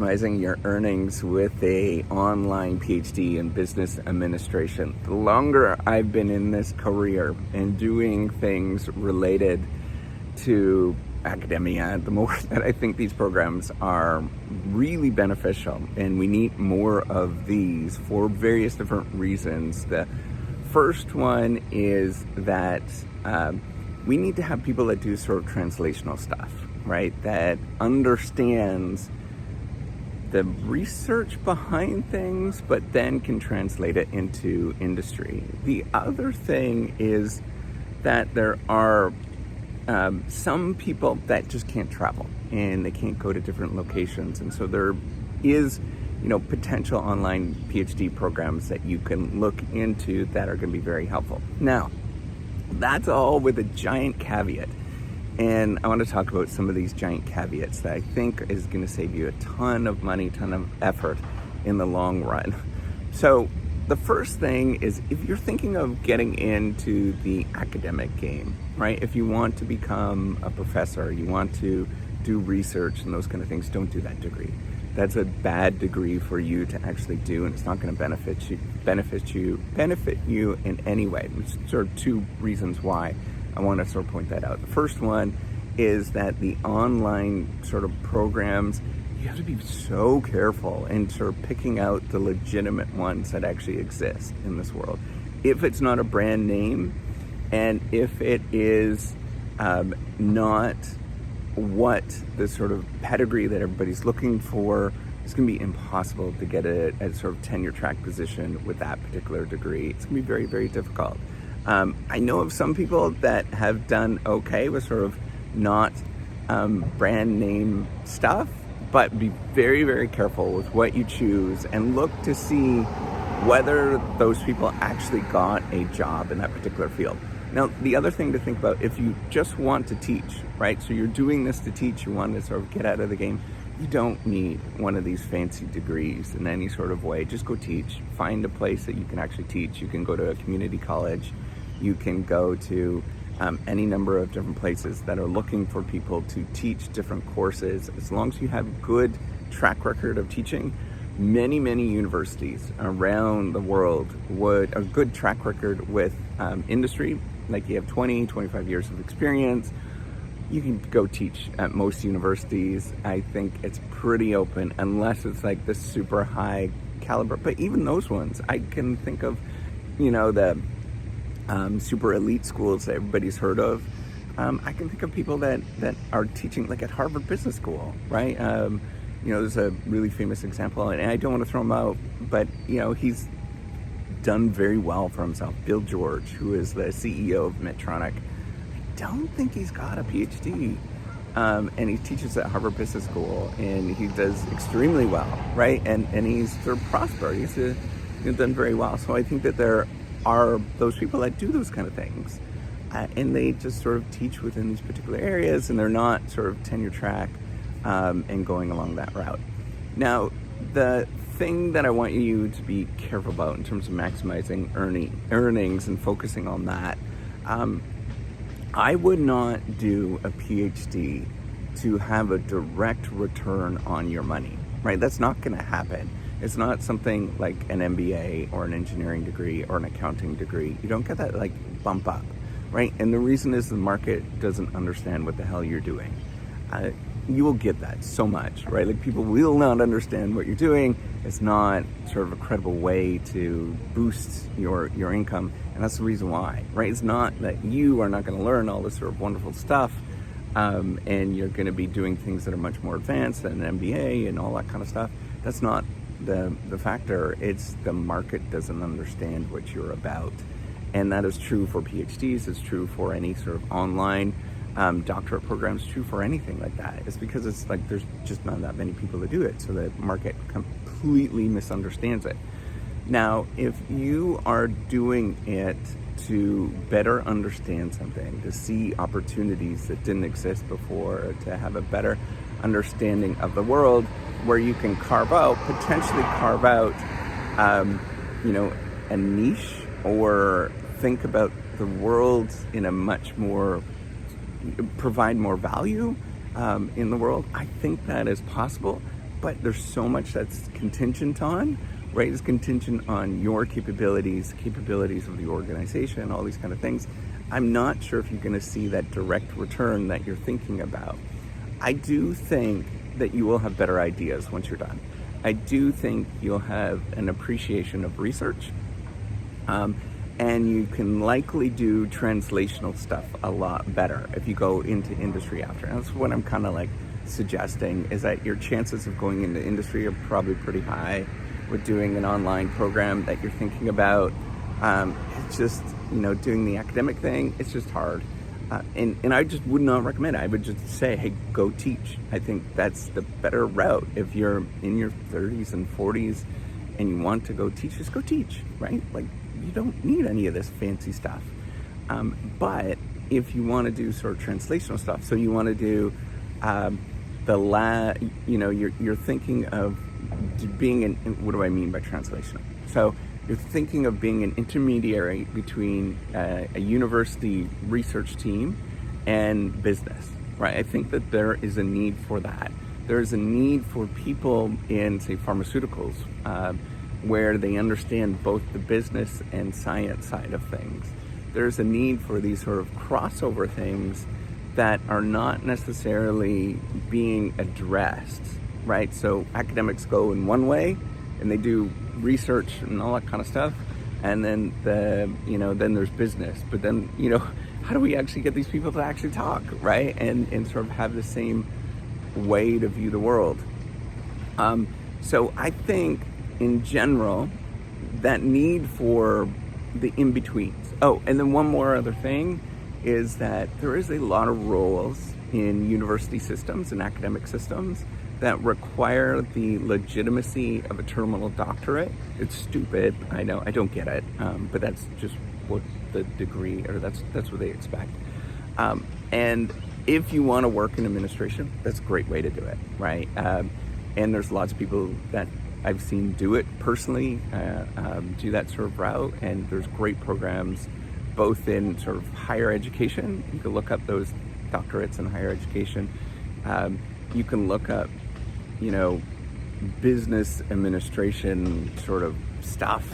Maximizing your earnings with a online PhD in business administration. The longer I've been in this career and doing things related to academia, the more that I think these programs are really beneficial, and we need more of these for various different reasons. The first one is that we need to have people that do sort of translational stuff, right? That understands the research behind things, but then can translate it into industry. The other thing is that there are some people that just can't travel and they can't go to different locations. And so there is, potential online PhD programs that you can look into that are going to be very helpful. Now, that's all with a giant caveat. And I want to talk about some of these giant caveats that I think is going to save you a ton of money, ton of effort in the long run. So the first thing is, if you're thinking of getting into the academic game, right? If you want to become a professor, you want to do research and those kind of things, don't do that degree. That's a bad degree for you to actually do, and it's not going to benefit you in any way. There's sort of two reasons why I want to sort of point that out. The first one is that the online sort of programs, you have to be so careful in sort of picking out the legitimate ones that actually exist in this world. If it's not a brand name, and if it is not what the sort of pedigree that everybody's looking for, it's going to be impossible to get a sort of tenure track position with that particular degree. It's going to be very, very difficult. I know of some people that have done okay with sort of not brand name stuff, but be very, very careful with what you choose and look to see whether those people actually got a job in that particular field. Now, the other thing to think about, if you just want to teach, right? So you're doing this to teach, you want to sort of get out of the game, you don't need one of these fancy degrees in any sort of way. Just go teach. Find a place that you can actually teach. You can go to a community college. You can go to any number of different places that are looking for people to teach different courses. As long as you have good track record of teaching, many universities around the world would a good track record with industry, like you have 25 years of experience, you can go teach at most universities. I think it's pretty open, unless it's like the super high caliber. But even those ones, I can think of, the super elite schools that everybody's heard of. I can think of people that are teaching like at Harvard Business School, right? There's a really famous example, and I don't want to throw him out, but he's done very well for himself. Bill George, who is the CEO of Medtronic, I don't think he's got a PhD, and he teaches at Harvard Business School, and he does extremely well, right? And he's sort of prospered. He's done very well. So I think that there are those people that do those kind of things, and they just sort of teach within these particular areas, and they're not sort of tenure track and going along that route. Now, the thing that I want you to be careful about in terms of maximizing earnings and focusing on that, I would not do a PhD to have a direct return on your money, right? That's not going to happen. It's not something like an MBA or an engineering degree or an accounting degree. You don't get that like bump up, right? And the reason is the market doesn't understand what the hell you're doing. You will get that so much, right? Like, people will not understand what you're doing. It's not sort of a credible way to boost your income, and that's the reason why, right? It's not that you are not going to learn all this sort of wonderful stuff, and you're going to be doing things that are much more advanced than an MBA and all that kind of stuff. That's not the factor. It's the market doesn't understand what you're about, and that is true for PhDs. It's true for any sort of online doctorate programs, true for anything like that. It's because it's like there's just not that many people that do it, so the market completely misunderstands it. Now, if you are doing it to better understand something, to see opportunities that didn't exist before, to have a better understanding of the world, where you can potentially carve out a niche, or think about the world in a much more, provide more value in the world, I think that is possible. but there's so much that's contingent on, right? It's contingent on your capabilities of the organization, all these kind of things. I'm not sure if you're going to see that direct return that you're thinking about. I do think that you will have better ideas once you're done. I do think you'll have an appreciation of research, and you can likely do translational stuff a lot better if you go into industry after. And that's what I'm kind of like suggesting, is that your chances of going into industry are probably pretty high with doing an online program that you're thinking about. It's just, doing the academic thing, it's just hard. And I just would not recommend it. I would just say, hey, go teach. I think that's the better route. If you're in your 30s and 40s and you want to go teach, just go teach, right? Like, you don't need any of this fancy stuff. But if you want to do sort of translational stuff, so you want to do you're thinking of being what do I mean by translational? So you're thinking of being an intermediary between a university research team and business, right? I think that there is a need for that. There is a need for people in, say, pharmaceuticals, where they understand both the business and science side of things. There's a need for these sort of crossover things that are not necessarily being addressed, right? So academics go in one way and they do research and all that kind of stuff, and then then there's business. But then, how do we actually get these people to actually talk, right? And sort of have the same way to view the world. So I think in general, that need for the in-betweens. Oh, and then one more other thing is that there is a lot of roles in university systems and academic systems that require the legitimacy of a terminal doctorate. It's stupid, I know, I don't get it, but that's just what the degree, or that's what they expect. And if you want to work in administration, that's a great way to do it, right? And there's lots of people that I've seen do it personally, do that sort of route, and there's great programs both in sort of higher education. You can look up those doctorates in higher education. You can look up, business administration sort of stuff.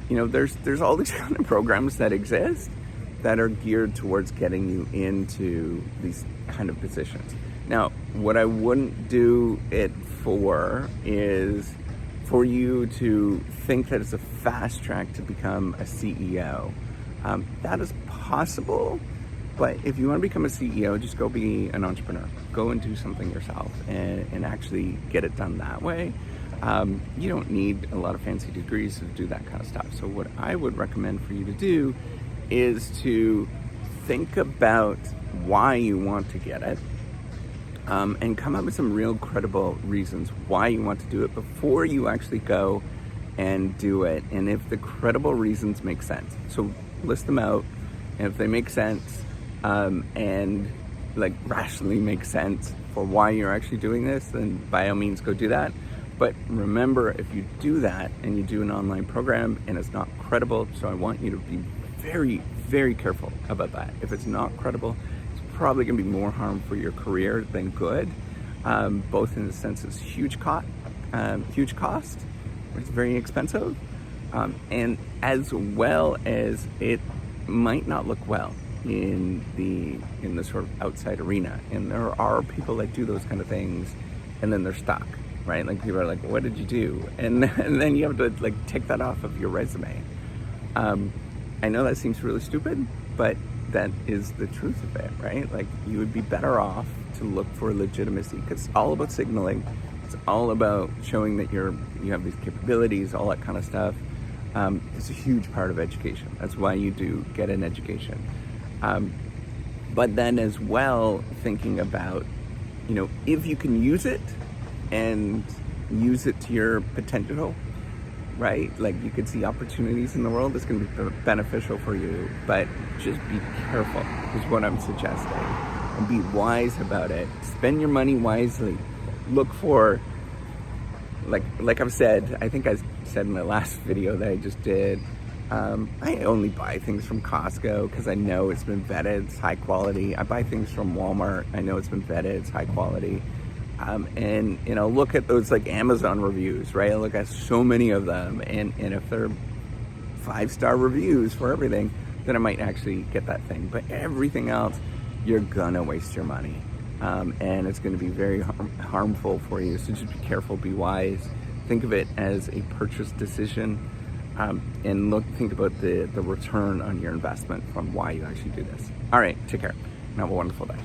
There's all these kind of programs that exist that are geared towards getting you into these kind of positions. Now, what I wouldn't do it for is for you to think that it's a fast track to become a CEO. That is possible, but if you want to become a CEO, just go be an entrepreneur. Go and do something yourself and actually get it done that way. You don't need a lot of fancy degrees to do that kind of stuff. So what I would recommend for you to do is to think about why you want to get it, and come up with some real credible reasons why you want to do it before you actually go and do it. And if the credible reasons make sense, so list them out, and if they make sense, and like rationally make sense for why you're actually doing this, then by all means go do that. But remember, if you do that and you do an online program and it's not credible, so I want you to be very, very careful about that. If it's not credible, it's probably going to be more harm for your career than good, both in the sense it's huge cost, it's very expensive, and as well as it might not look well in the sort of outside arena. And there are people that do those kind of things and then they're stuck, right? Like, people are like, what did you do? And then you have to like take that off of your resume. I know that seems really stupid, but that is the truth of it, right? Like, you would be better off to look for legitimacy, because it's all about signaling. It's all about showing that you have these capabilities, all that kind of stuff. It's a huge part of education. That's why you do get an education. But then as well, thinking about, if you can use it and use it to your potential, right? Like, you could see opportunities in the world that's going to be beneficial for you, but just be careful is what I'm suggesting, and be wise about it. Spend your money wisely. Look for, like I've said, I think I said in my last video that I just did, I only buy things from Costco because I know it's been vetted, it's high quality. I buy things from Walmart, I know it's been vetted, it's high quality. And look at those like Amazon reviews, right? I look at so many of them, and if they're 5-star reviews for everything, then I might actually get that thing. But everything else, you're gonna waste your money, and it's gonna be very harmful for you. So just be careful, be wise. Think of it as a purchase decision, and think about the return on your investment from why you actually do this. All right, take care and have a wonderful day.